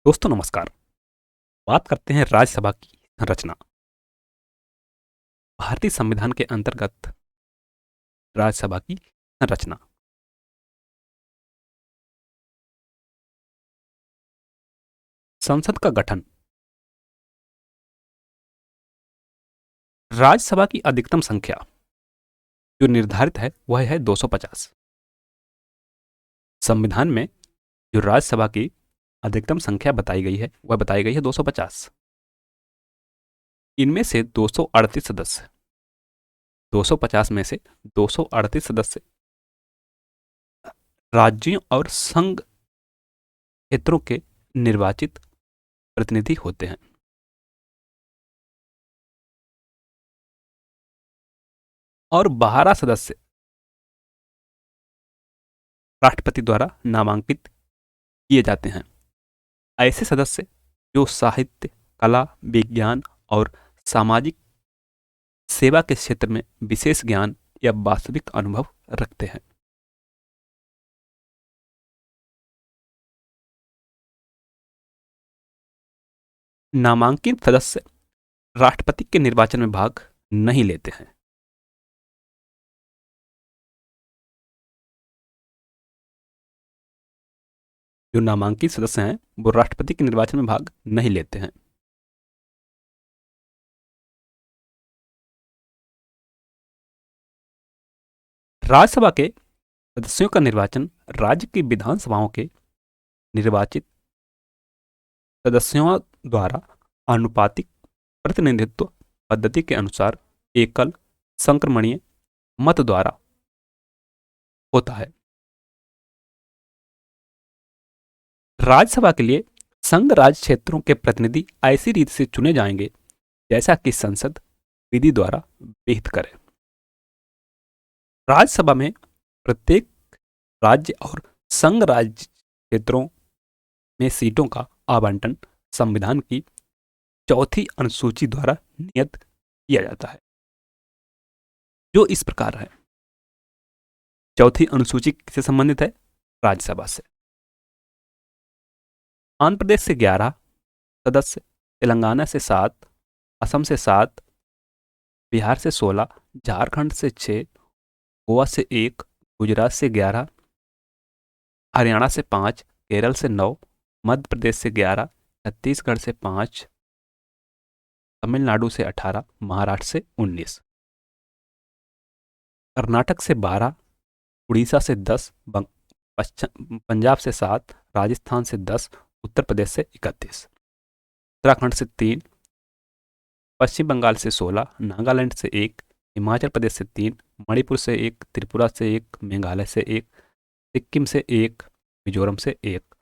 दोस्तों नमस्कार। बात करते हैं राज्यसभा की संरचना। भारतीय संविधान के अंतर्गत राज्यसभा की संरचना। संसद का गठन। राज्यसभा की अधिकतम संख्या जो निर्धारित है वह है 250। संविधान में जो राज्यसभा की अधिकतम संख्या बताई गई है वह बताई गई है 250। इनमें से 238 सदस्य, 250 में से 238 सदस्य राज्यों और संघ क्षेत्रों के निर्वाचित प्रतिनिधि होते हैं। और 12 सदस्य राष्ट्रपति द्वारा नामांकित किए जाते हैं। ऐसे सदस्य जो साहित्य, कला, विज्ञान और सामाजिक सेवा के क्षेत्र में विशेष ज्ञान या वास्तविक अनुभव रखते हैं। नामांकित सदस्य राष्ट्रपति के निर्वाचन में भाग नहीं लेते हैं। जो नामांकित सदस्य हैं वो राष्ट्रपति के निर्वाचन में भाग नहीं लेते हैं। राज्यसभा के सदस्यों का निर्वाचन राज्य की विधानसभाओं के निर्वाचित सदस्यों द्वारा आनुपातिक प्रतिनिधित्व पद्धति के अनुसार एकल संक्रमणीय मत द्वारा होता है। राज्यसभा के लिए संघ राज्य क्षेत्रों के प्रतिनिधि ऐसी रीति से चुने जाएंगे जैसा कि संसद विधि द्वारा विहित करे। राज्यसभा में प्रत्येक राज्य और संघ राज्य क्षेत्रों में सीटों का आवंटन संविधान की चौथी अनुसूची द्वारा नियत किया जाता है, जो इस प्रकार है। चौथी अनुसूची किससे संबंधित है? राज्यसभा से। आंध्र प्रदेश से 11 सदस्य, तेलंगाना से 7, असम से 7, बिहार से 16, झारखंड से 6, गोवा से 1, गुजरात से 11, हरियाणा से 5, केरल से 9, मध्य प्रदेश से 11, छत्तीसगढ़ से 5, तमिलनाडु से 18, महाराष्ट्र से 19, कर्नाटक से 12, उड़ीसा से 10, पंजाब से 7, राजस्थान से 10, उत्तर प्रदेश से 31, उत्तराखंड से 3, पश्चिम बंगाल से 16, नागालैंड से 1, हिमाचल प्रदेश से 3, मणिपुर से 1, त्रिपुरा से 1, मेघालय से 1, सिक्किम से 1, मिजोरम से 1,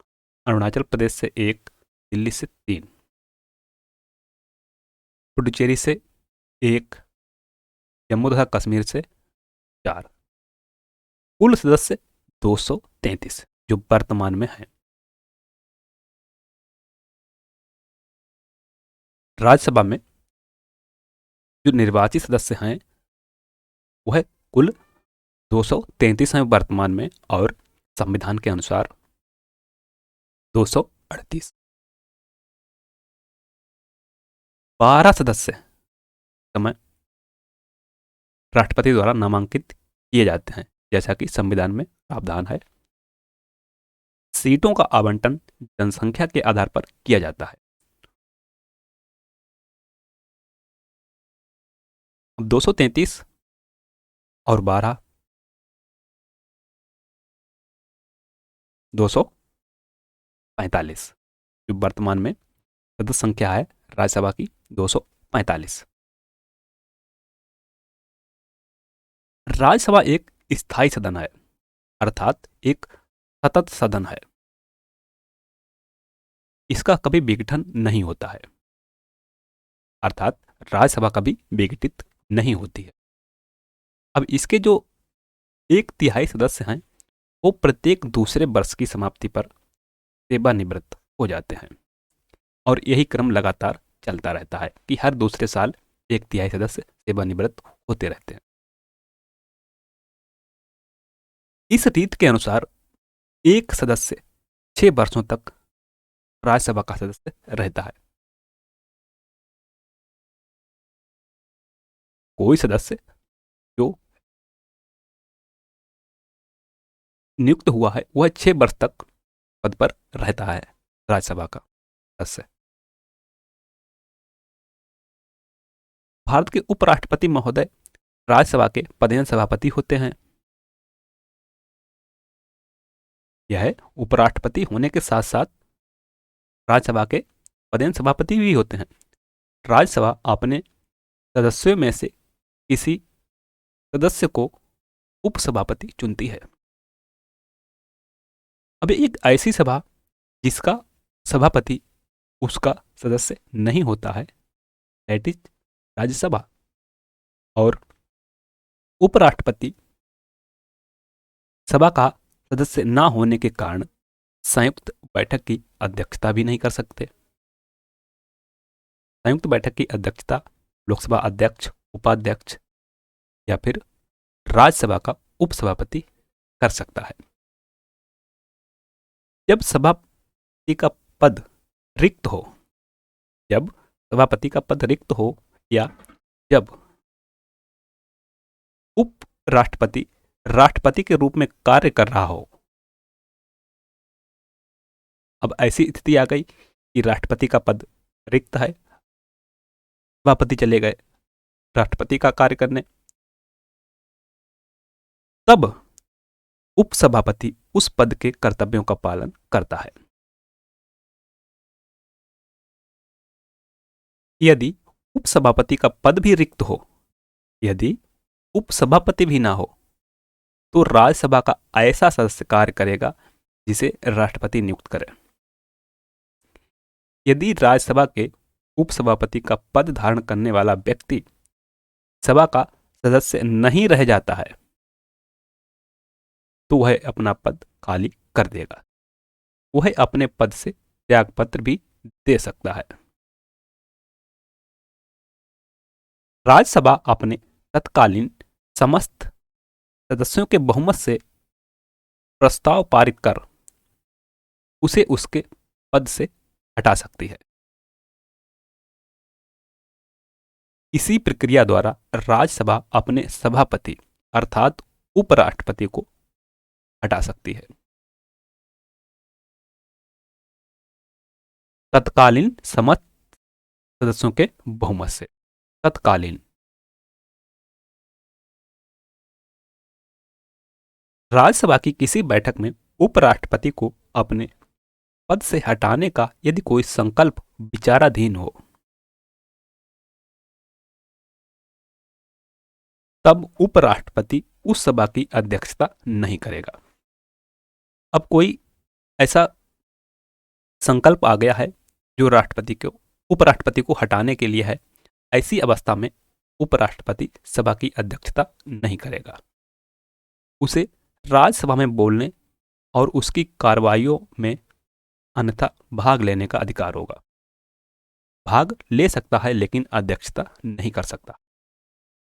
अरुणाचल प्रदेश से 1, दिल्ली से 3, पुडुचेरी से 1, जम्मू तथा कश्मीर से 4। कुल सदस्य 233 जो वर्तमान में है। राज्यसभा में जो निर्वाचित सदस्य हैं वह कुल 233 हैं वर्तमान में, और संविधान के अनुसार 238। 12 सदस्य समय राष्ट्रपति द्वारा नामांकित किए जाते हैं, जैसा कि संविधान में प्रावधान है। सीटों का आवंटन जनसंख्या के आधार पर किया जाता है। अब 233 और 12 245 जो वर्तमान में सदस्य संख्या है राज्यसभा की 245। राज्यसभा एक स्थायी सदन है, अर्थात एक सतत सदन है। इसका कभी विघटन नहीं होता है, अर्थात राज्यसभा कभी विघटित नहीं होती है। अब इसके जो 1/3 सदस्य हैं वो प्रत्येक दूसरे वर्ष की समाप्ति पर सेवानिवृत्त हो जाते हैं, और यही क्रम लगातार चलता रहता है कि हर दूसरे साल 1/3 सदस्य सेवानिवृत्त होते रहते हैं। इस रीत के अनुसार एक सदस्य 6 वर्षों तक राज्यसभा का सदस्य रहता है। कोई सदस्य जो नियुक्त हुआ है वह 6 वर्ष तक पद पर रहता है, राज्यसभा का सदस्य। भारत के उपराष्ट्रपति महोदय राज्यसभा के पदेन सभापति होते हैं। यह उपराष्ट्रपति होने के साथ साथ राज्यसभा के पदेन सभापति भी होते हैं। राज्यसभा अपने सदस्यों में से किसी सदस्य को उपसभापति चुनती है। अब एक ऐसी सभा जिसका सभापति उसका सदस्य नहीं होता है, दैट इज राज्यसभा। और उपराष्ट्रपति सभा का सदस्य ना होने के कारण संयुक्त बैठक की अध्यक्षता भी नहीं कर सकते। संयुक्त बैठक की अध्यक्षता लोकसभा अध्यक्ष, उपाध्यक्ष या फिर राज्यसभा का उपसभापति कर सकता है। जब सभापति का पद रिक्त हो, जब सभापति का पद रिक्त हो या जब उपराष्ट्रपति राष्ट्रपति के रूप में कार्य कर रहा हो। अब ऐसी स्थिति आ गई कि राष्ट्रपति का पद रिक्त है, सभापति चले गए राष्ट्रपति का कार्य करने, तब उपसभापति उस पद के कर्तव्यों का पालन करता है। यदि उपसभापति का पद भी रिक्त हो, यदि उपसभापति भी ना हो, तो राज्यसभा का ऐसा सदस्य कार्य करेगा जिसे राष्ट्रपति नियुक्त करे। यदि राज्यसभा के उपसभापति का पद धारण करने वाला व्यक्ति सभा का सदस्य नहीं रह जाता है, तो वह अपना पद खाली कर देगा। वह अपने पद से त्यागपत्र भी दे सकता है। राज्यसभा अपने तत्कालीन समस्त सदस्यों के बहुमत से प्रस्ताव पारित कर उसे उसके पद से हटा सकती है। इसी प्रक्रिया द्वारा राज्यसभा अपने सभापति अर्थात उपराष्ट्रपति को हटा सकती है। तत्कालीन समस्त सदस्यों के बहुमत से, तत्कालीन। राज्यसभा की किसी बैठक में उपराष्ट्रपति को अपने पद से हटाने का यदि कोई संकल्प विचाराधीन हो, तब उपराष्ट्रपति उस सभा की अध्यक्षता नहीं करेगा। अब कोई ऐसा संकल्प आ गया है जो उपराष्ट्रपति को हटाने के लिए है, ऐसी अवस्था में उपराष्ट्रपति सभा की अध्यक्षता नहीं करेगा। उसे राज्यसभा में बोलने और उसकी कार्रवाइयों में अन्यथा भाग लेने का अधिकार होगा। भाग ले सकता है लेकिन अध्यक्षता नहीं कर सकता।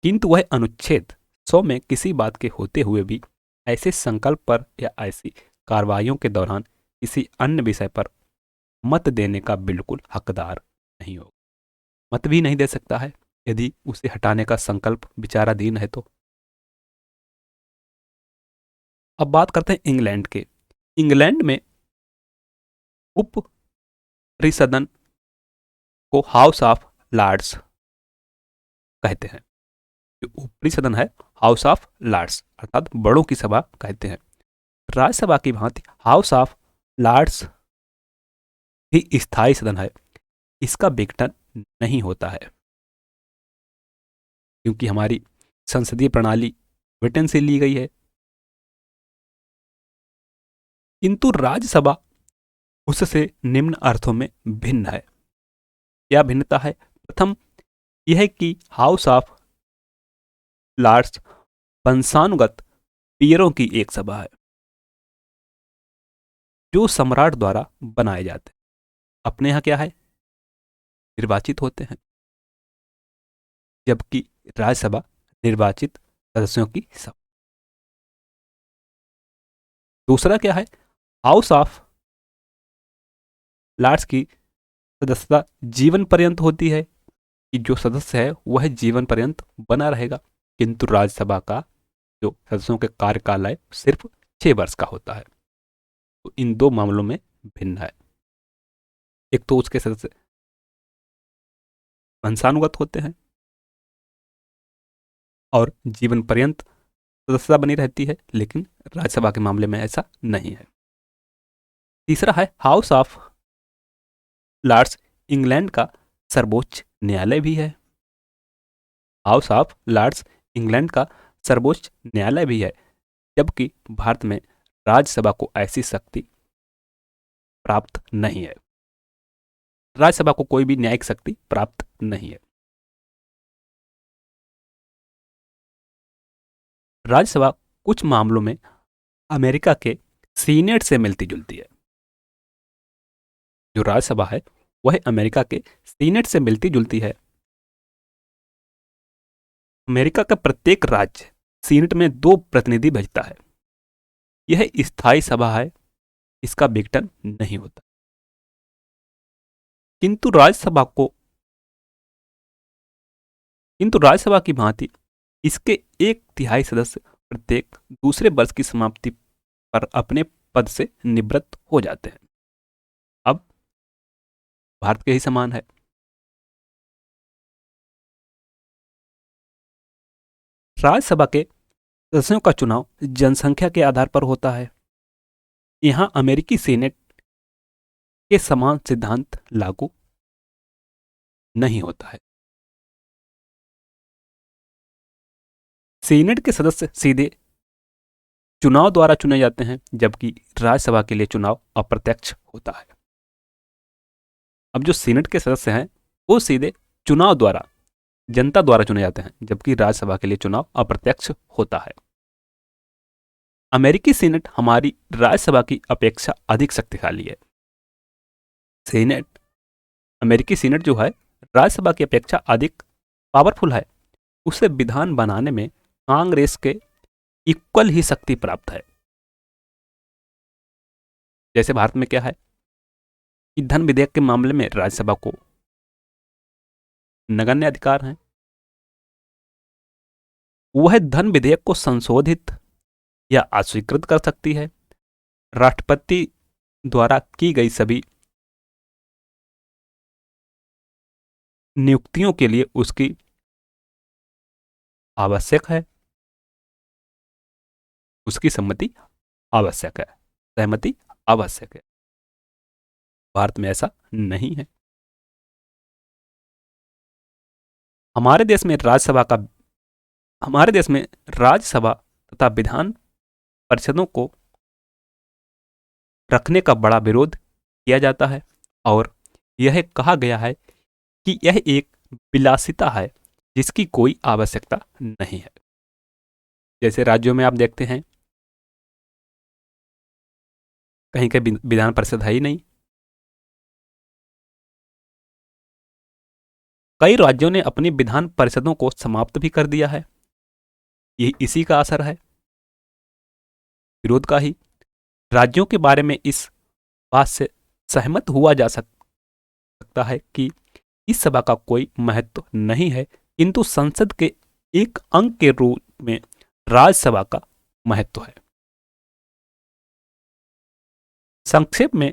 किंतु वह अनुच्छेद 100 में किसी बात के होते हुए भी ऐसे संकल्प पर या ऐसी कार्रवाइयों के दौरान किसी अन्य विषय पर मत देने का बिल्कुल हकदार नहीं होगा। मत भी नहीं दे सकता है यदि उसे हटाने का संकल्प विचाराधीन है तो। अब बात करते हैं इंग्लैंड के। इंग्लैंड में उप परिसदन को हाउस ऑफ लॉर्ड्स कहते हैं। जो ऊपरी सदन है हाउस ऑफ लॉर्ड्स अर्थात बड़ों की सभा कहते हैं। राज्यसभा की भांति हाउस ऑफ लॉर्ड्स भी स्थायी सदन है। इसका विघटन नहीं होता है क्योंकि हमारी संसदीय प्रणाली ब्रिटेन से ली गई है। किंतु राज्यसभा उससे निम्न अर्थों में भिन्न है। क्या भिन्नता है? प्रथम यह कि हाउस ऑफ लॉर्ड्स वंशानुगत पीयरों की एक सभा है जो सम्राट द्वारा बनाए जाते हैं। अपने यहां क्या है? निर्वाचित होते हैं, जबकि राज्यसभा निर्वाचित सदस्यों की सभा। दूसरा क्या है? हाउस ऑफ लॉर्ड्स की सदस्यता जीवन पर्यंत होती है कि जो सदस्य है वह जीवन पर्यंत बना रहेगा, किंतु राज्यसभा का जो सदस्यों के कार्यकाल है सिर्फ 6 वर्ष का होता है। तो इन दो मामलों में भिन्न है। एक तो उसके सदस्य वंशानुगत होते हैं और जीवन पर्यंत सदस्यता बनी रहती है, लेकिन राज्यसभा के मामले में ऐसा नहीं है। तीसरा है हाउस ऑफ लॉर्ड्स इंग्लैंड का सर्वोच्च न्यायालय भी है। हाउस ऑफ लॉर्ड्स इंग्लैंड का सर्वोच्च न्यायालय भी है, जबकि भारत में राज्यसभा को ऐसी शक्ति प्राप्त नहीं है। राज्यसभा को कोई भी न्यायिक शक्ति प्राप्त नहीं है। राज्यसभा कुछ मामलों में अमेरिका के सीनेट से मिलती जुलती है। जो राज्यसभा है वह अमेरिका के सीनेट से मिलती जुलती है। अमेरिका का प्रत्येक राज्य सीनेट में 2 प्रतिनिधि भेजता है। यह स्थायी सभा है, इसका विघटन नहीं होता। किंतु राज्यसभा की भांति इसके 1/3 सदस्य प्रत्येक दूसरे वर्ष की समाप्ति पर अपने पद से निवृत्त हो जाते हैं। अब भारत के ही समान है। राज्यसभा के सदस्यों का चुनाव जनसंख्या के आधार पर होता है। यहां अमेरिकी सीनेट के समान सिद्धांत लागू नहीं होता है। सीनेट के सदस्य सीधे चुनाव द्वारा चुने जाते हैं, जबकि राज्यसभा के लिए चुनाव अप्रत्यक्ष होता है। अब जो सीनेट के सदस्य हैं वो सीधे चुनाव द्वारा, जनता द्वारा चुने जाते हैं, जबकि राज्यसभा के लिए चुनाव अप्रत्यक्ष होता है। अमेरिकी सीनेट हमारी राज्यसभा की अपेक्षा अधिक शक्तिशाली है। अमेरिकी सीनेट जो है राज्यसभा की अपेक्षा अधिक पावरफुल है। उसे विधान बनाने में कांग्रेस के इक्वल ही शक्ति प्राप्त है। जैसे भारत में क्या है कि धन विधेयक के मामले में राज्यसभा को नगण्य अधिकार हैं। वह धन विधेयक को संशोधित या अस्वीकृत कर सकती है। राष्ट्रपति द्वारा की गई सभी नियुक्तियों के लिए उसकी आवश्यक है, उसकी सम्मति आवश्यक है, सहमति आवश्यक है। भारत में ऐसा नहीं है। हमारे देश में राज्यसभा तथा विधान परिषदों को रखने का बड़ा विरोध किया जाता है और यह कहा गया है कि यह एक विलासिता है जिसकी कोई आवश्यकता नहीं है। जैसे राज्यों में आप देखते हैं कहीं कहीं विधान परिषद है ही नहीं। कई राज्यों ने अपनी विधान परिषदों को समाप्त भी कर दिया है। ये इसी का असर है, विरोध का ही। राज्यों के बारे में इस बात से सहमत हुआ जा सकता है कि इस सभा का कोई महत्व नहीं है, किंतु संसद के एक अंग के रूप में राज्यसभा का महत्व है। संक्षेप में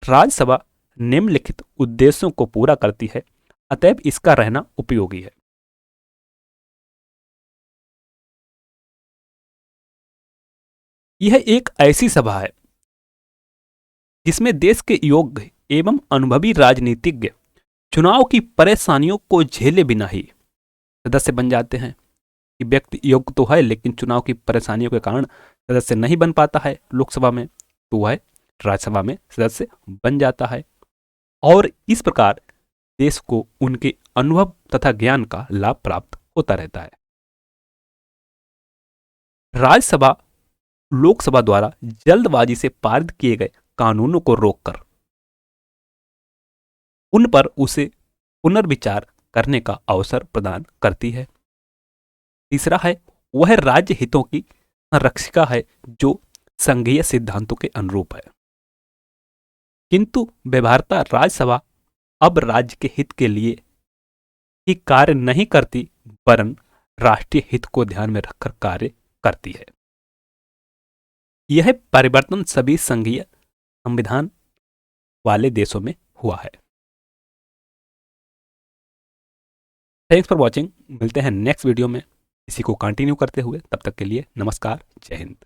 राज्यसभा निम्नलिखित उद्देश्यों को पूरा करती है, अतएव इसका रहना उपयोगी है। यह एक ऐसी सभा है जिसमें देश के योग्य एवं अनुभवी राजनीतिज्ञ चुनाव की परेशानियों को झेले बिना ही सदस्य बन जाते हैं। कि व्यक्ति योग्य तो है लेकिन चुनाव की परेशानियों के कारण सदस्य नहीं बन पाता है लोकसभा में, तो वह राज्यसभा में सदस्य बन जाता है और इस प्रकार देश को उनके अनुभव तथा ज्ञान का लाभ प्राप्त होता रहता है। राज्यसभा लोकसभा द्वारा जल्दबाजी से पारित किए गए कानूनों को रोककर उन पर उसे पुनर्विचार करने का अवसर प्रदान करती है। तीसरा है वह राज्य हितों की संरक्षिका है जो संघीय सिद्धांतों के अनुरूप है। किंतु व्यवहारतः राज्यसभा अब राज्य के हित के लिए ही कार्य नहीं करती, वरन राष्ट्रीय हित को ध्यान में रखकर कार्य करती है। यह परिवर्तन सभी संघीय संविधान वाले देशों में हुआ है। Thanks for watching. मिलते हैं नेक्स्ट वीडियो में इसी को कंटिन्यू करते हुए। तब तक के लिए नमस्कार, जय हिंद।